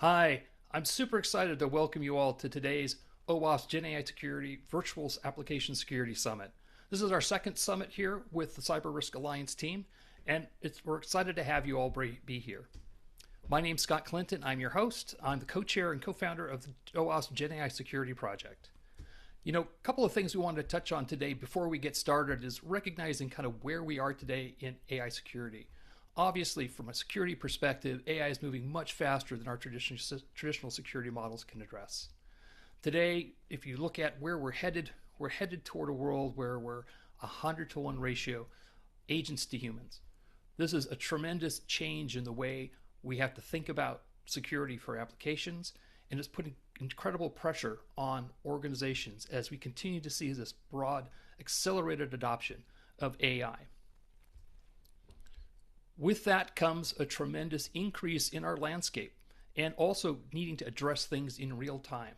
Hi, I'm super excited to welcome you all to today's OWASP GenAI Security Virtual Application Security Summit. This is our second summit here with the Cyber Risk Alliance team, and we're excited to have you all be here. My name's Scott Clinton. I'm your host. I'm the co-chair and co-founder of the OWASP GenAI Security Project. A couple of things we wanted to touch on today before we get started is recognizing kind of where we are today in AI security. Obviously, from a security perspective, AI is moving much faster than our traditional security models can address. Today, if you look at where we're headed toward a world where we're 100-to-1 ratio agents to humans. This is a tremendous change in the way we have to think about security for applications, and it's putting incredible pressure on organizations as we continue to see this broad, accelerated adoption of AI. With that comes a tremendous increase in our landscape and also needing to address things in real time.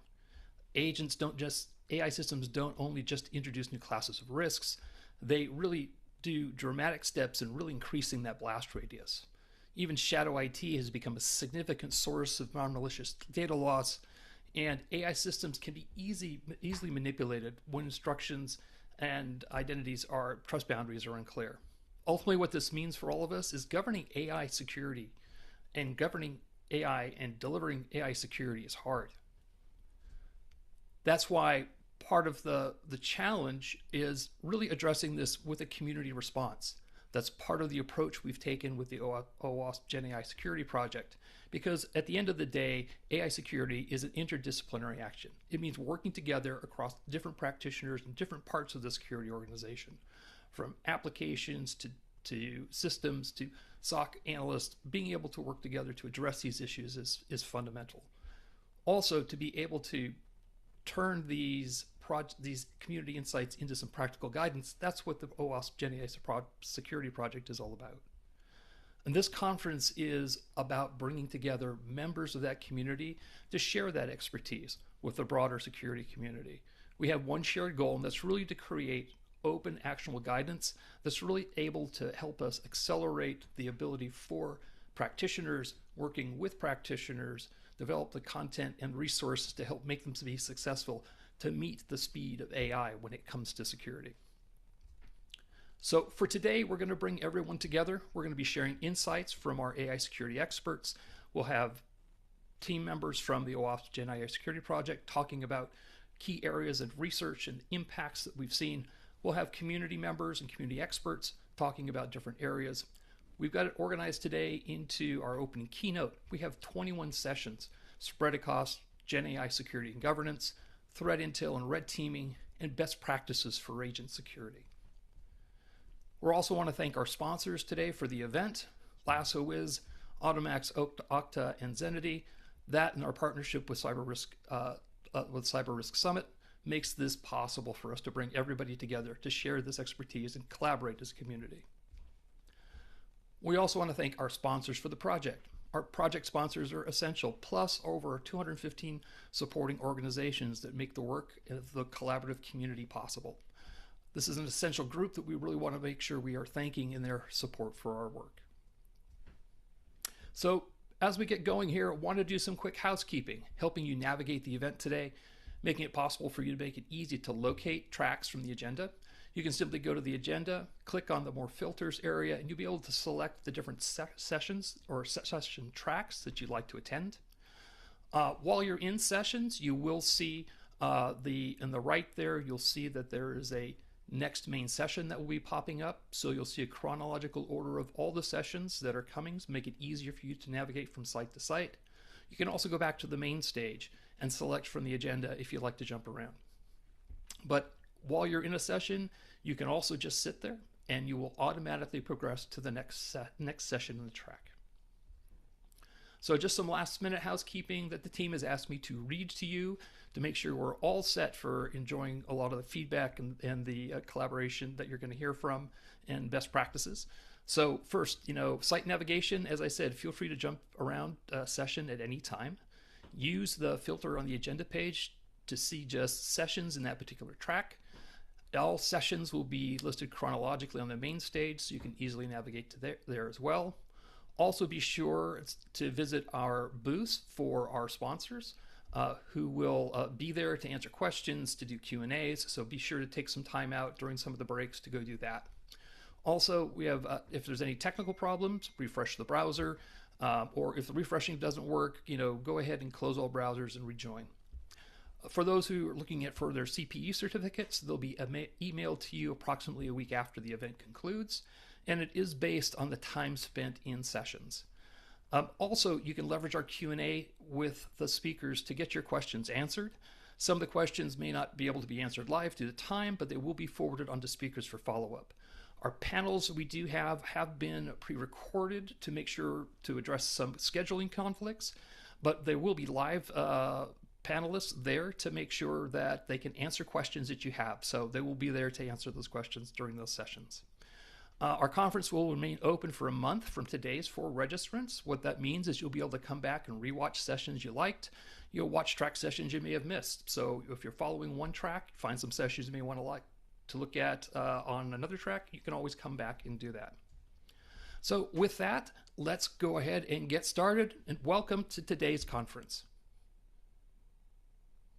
AI systems don't only just introduce new classes of risks, they really do dramatic steps in really increasing that blast radius. Even shadow IT has become a significant source of non-malicious data loss, and AI systems can be easily manipulated when instructions and trust boundaries are unclear. Ultimately, what this means for all of us is governing AI security and governing AI and delivering AI security is hard. That's why part of the challenge is really addressing this with a community response. That's part of the approach we've taken with the OWASP GenAI Security Project, because at the end of the day, AI security is an interdisciplinary action. It means working together across different practitioners and different parts of the security organization, from applications to systems to SOC analysts. Being able to work together to address these issues is fundamental. Also, to be able to turn these community insights into some practical guidance, that's what the OWASP GenAI Security Project is all about. And this conference is about bringing together members of that community to share that expertise with the broader security community. We have one shared goal, and that's really to create open, actionable guidance that's really able to help us accelerate the ability for practitioners working with practitioners, develop the content and resources to help make them be successful to meet the speed of AI when it comes to security. So for today, we're going to bring everyone together. We're going to be sharing insights from our AI security experts. We'll have team members from the OWASP GenAI Security Project talking about key areas of research and impacts that we've seen. We'll have community members and community experts talking about different areas. We've got it organized today into our opening keynote. We have 21 sessions spread across GenAI security and governance, threat intel and red teaming, and best practices for agent security. We also want to thank our sponsors today for the event, LassoWiz, Automax, Okta, and Zenity. That and our partnership with Cyber Risk Summit makes this possible for us to bring everybody together to share this expertise and collaborate as a community. We also want to thank our sponsors for the project. Our project sponsors are essential, plus over 215 supporting organizations that make the work of the collaborative community possible. This is an essential group that we really want to make sure we are thanking in their support for our work. So as we get going here, I want to do some quick housekeeping, helping you navigate the event today, making it possible for you to make it easy to locate tracks from the agenda. You can simply go to the agenda, click on the more filters area, and you'll be able to select the different sessions or session tracks that you'd like to attend. While you're in sessions, you will see in the right there, you'll see that there is a next main session that will be popping up. So you'll see a chronological order of all the sessions that are coming to make it easier for you to navigate from site to site. You can also go back to the main stage and select from the agenda if you'd like to jump around. But while you're in a session, you can also just sit there and you will automatically progress to the next session in the track. So just some last minute housekeeping that the team has asked me to read to you to make sure we're all set for enjoying a lot of the feedback and the collaboration that you're going to hear from and best practices. So first, site navigation, as I said, feel free to jump around a session at any time. Use the filter on the agenda page to see just sessions in that particular track. All sessions will be listed chronologically on the main stage, so you can easily navigate to there as well. Also, be sure to visit our booths for our sponsors, who will be there to answer questions, to do Q&As. So be sure to take some time out during some of the breaks to go do that. Also, we have, if there's any technical problems, refresh the browser, or if the refreshing doesn't work, go ahead and close all browsers and rejoin. For those who are looking at for their CPU certificates, they'll be emailed to you approximately a week after the event concludes, and it is based on the time spent in sessions. Also, you can leverage our Q&A with the speakers to get your questions answered. Some of the questions may not be able to be answered live due to time, but they will be forwarded onto speakers for follow-up. Our panels we do have been pre-recorded to make sure to address some scheduling conflicts, but there will be live panelists there to make sure that they can answer questions that you have. So they will be there to answer those questions during those sessions. Our conference will remain open for a month from today's for registrants. What that means is you'll be able to come back and rewatch sessions you liked. You'll watch track sessions you may have missed. So if you're following one track, find some sessions you may want to look at on another track, you can always come back and do that. So with that, let's go ahead and get started, and welcome to today's conference.